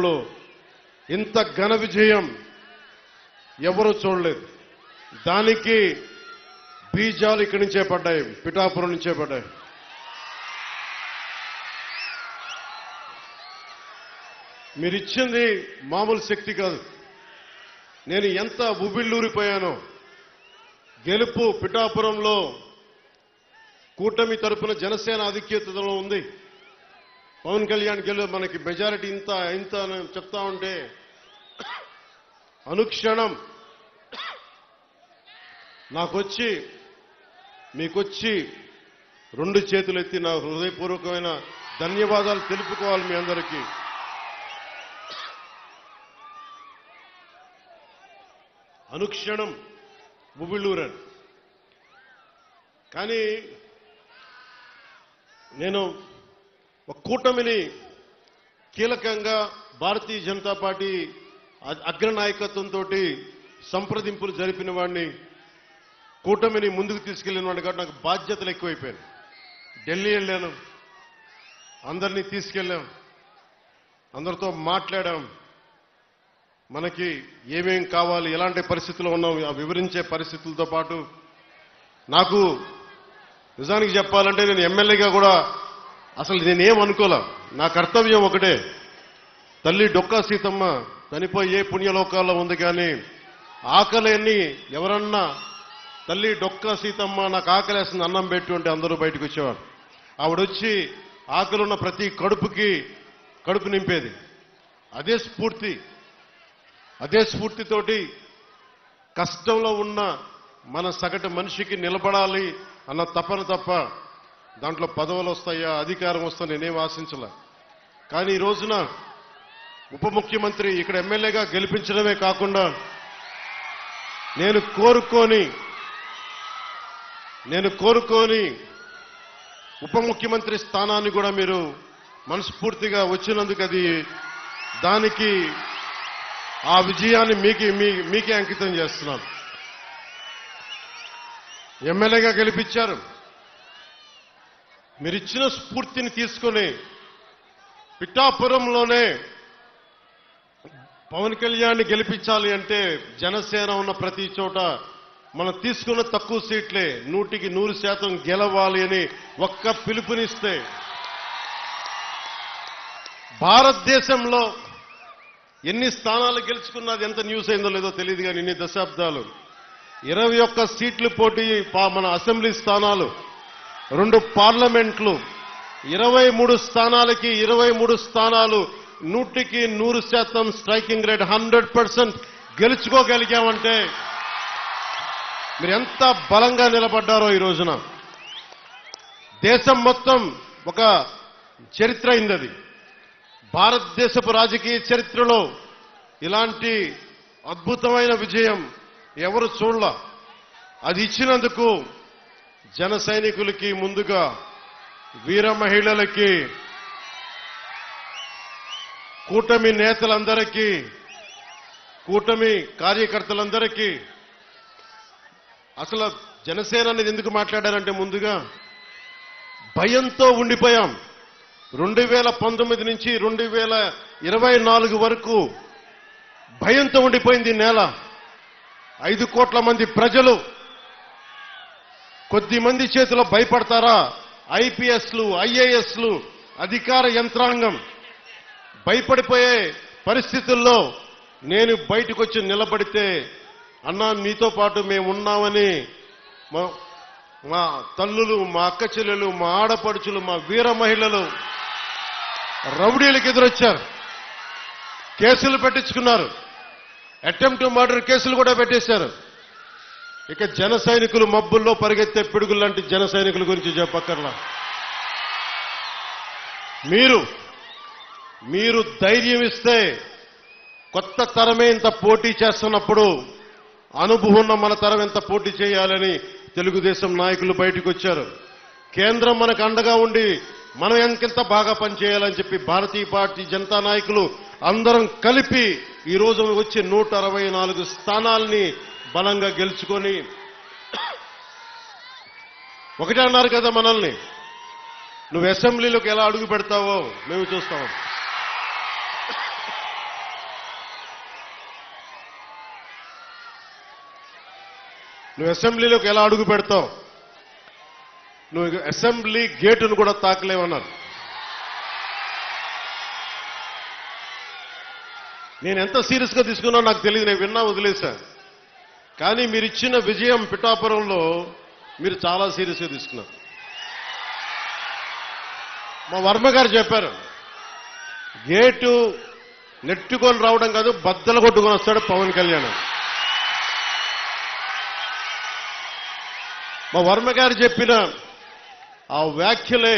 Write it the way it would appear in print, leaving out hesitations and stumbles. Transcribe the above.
లో ఇంత ఘన విజయం ఎవరు చూడలేదు. దానికి బీజాలు ఇక్కడి నుంచే పడ్డాయి, పిఠాపురం నుంచే పడ్డాయి. మీరిచ్చింది మామూలు శక్తి కాదు. నేను ఎంత ఉబిళ్ళూరిపోయానో. గెలుపు పిఠాపురంలో కూటమి తరపున జనసేన ఆధిక్యతలో ఉంది. పవన్ కళ్యాణ్ మనకి మెజారిటీ ఇంత అని చెప్తా ఉంటే అనుక్షణం నాకొచ్చి మీకొచ్చి రెండు చేతులు ఎత్తి నా హృదయపూర్వకమైన ధన్యవాదాలు తెలుపుకోవాలి మీ అందరికీ. అనుక్షణం ఉబిళ్ళూరని. కానీ నేను ఒక కూటమిని కీలకంగా భారతీయ జనతా పార్టీ అగ్రనాయకత్వంతో సంప్రదింపులు జరిపిన వాడిని, కూటమిని ముందుకు తీసుకెళ్లిన వాడిని కాబట్టి నాకు బాధ్యతలు ఎక్కువైపోయాను. ఢిల్లీ వెళ్ళాను, అందరినీ తీసుకెళ్ళాం, అందరితో మాట్లాడాం. మనకి ఏమేం కావాలి, ఎలాంటి పరిస్థితుల్లో ఉన్నాం వివరించే పరిస్థితులతో పాటు నాకు నిజానికి చెప్పాలంటే నేను ఎమ్మెల్యేగా కూడా అసలు నేనేం అనుకోలే. నా కర్తవ్యం ఒకటే, తల్లి డొక్కా సీతమ్మ చనిపోయి ఏ పుణ్యలోకాల్లో ఉంది. కానీ ఆకలిని ఎవరన్నా తల్లి డొక్కా సీతమ్మ నాకు ఆకలేస్తుంది అన్నం పెట్టు అంటే అందరూ బయటకు వచ్చేవారు. ఆవిడొచ్చి ఆకలున్న ప్రతి కడుపు నింపేది. అదే స్ఫూర్తితోటి కష్టంలో ఉన్న మన సగటు మనిషికి నిలబడాలి అన్న తపన తప్ప దాంట్లో పదవులు వస్తాయా, అధికారం వస్తా నేనేం ఆశించలే. కానీ ఈ రోజున ఉప ముఖ్యమంత్రి ఇక్కడ ఎమ్మెల్యేగా గెలిపించడమే కాకుండా నేను కోరుకొని ఉప ముఖ్యమంత్రి స్థానాన్ని కూడా మీరు మనస్ఫూర్తిగా వచ్చినందుకు దానికి ఆ విజయాన్ని మీకే అంకితం చేస్తున్నాను. ఎమ్మెల్యేగా గెలిపించారు. మీరిచ్చిన స్ఫూర్తిని తీసుకొని పిఠాపురంలోనే పవన్ కళ్యాణ్ గెలిపించాలి అంటే జనసేన ఉన్న ప్రతి చోట మనం తీసుకున్న తక్కువ సీట్లే 100% గెలవాలి అని ఒక్క పిలుపునిస్తే భారతదేశంలో ఎన్ని స్థానాలు గెలుచుకున్నది ఎంత న్యూస్ అయిందో లేదో తెలియదు. కానీ ఇన్ని దశాబ్దాలు 21 సీట్లు పోటీ, మన అసెంబ్లీ స్థానాలు, 2 పార్లమెంట్లు, 23 స్థానాలకి 23 స్థానాలు 100% స్ట్రైకింగ్ రేట్ 100% గెలుచుకోగలిగామంటే మీరు ఎంత బలంగా నిలబడ్డారో. ఈ రోజున దేశం మొత్తం ఒక చరిత్ర అయింది. భారతదేశపు రాజకీయ చరిత్రలో ఇలాంటి అద్భుతమైన విజయం ఎవరు చూడలా. అది ఇచ్చినందుకు జన సైనికులకి, ముందుగా వీర మహిళలకి, కూటమి నేతలందరికీ, కూటమి కార్యకర్తలందరికీ, అసలు జనసేన అనేది ఎందుకు మాట్లాడారంటే ముందుగా భయంతో ఉండిపోయాం. 2019 నుంచి 2024 వరకు భయంతో ఉండిపోయింది ఈ నేల. 5 కోట్ల మంది ప్రజలు కొద్ది మంది చేతిలో భయపడతారా? ఐపీఎస్లు, ఐఏఎస్లు, అధికార యంత్రాంగం భయపడిపోయే పరిస్థితుల్లో నేను బయటకు వచ్చి నిలబడితే, అన్నా నీతో పాటు మేము ఉన్నామని మా తల్లులు, మా అక్క చెల్లెలు, మా ఆడపడుచులు, మా వీర మహిళలు రౌడీలకు ఎదురొచ్చారు. కేసులు పెట్టించుకున్నారు. అటెంప్ట్ మర్డర్ కేసులు కూడా పెట్టేశారు. ఇక జన సైనికులు మబ్బుల్లో పరిగెత్తే పిడుగులు లాంటి జన సైనికుల గురించి చెప్పక్కర్లా. మీరు ధైర్యం ఇస్తే, కొత్త తరమే ఇంత పోటీ చేస్తున్నప్పుడు అనుభవం ఉన్న మన తరం ఎంత పోటీ చేయాలని తెలుగుదేశం నాయకులు బయటకు వచ్చారు. కేంద్రం మనకు అండగా ఉండి మనం ఎంత బాగా పనిచేయాలని చెప్పి భారతీయ పార్టీ జనతా నాయకులు అందరం కలిపి ఈ రోజు వచ్చి 164 స్థానాల్ని బలంగా గెలుచుకొని, ఒకటే అన్నారు కదా మనల్ని, నువ్వు అసెంబ్లీలోకి ఎలా అడుగు పెడతావో మేము చూస్తాం. నువ్వు అసెంబ్లీలోకి ఎలా అడుగు పెడతావు, నువ్వు అసెంబ్లీ గేటును కూడా తాకలేవన్నారు. నేను ఎంత సీరియస్గా తీసుకున్నానో నాకు తెలియదు, నేను విన్నా వదిలేశా. కానీ మీరు ఇచ్చిన విజయం పిఠాపురంలో మీరు చాలా సీరియస్గా తీసుకున్నారు. మా వర్మ గారు చెప్పారు, గేటు నెట్టుకొని రావడం కాదు, బద్దలు కొట్టుకొని వస్తాడు పవన్ కళ్యాణ్. మా వర్మ గారు చెప్పిన ఆ వ్యాఖ్యలే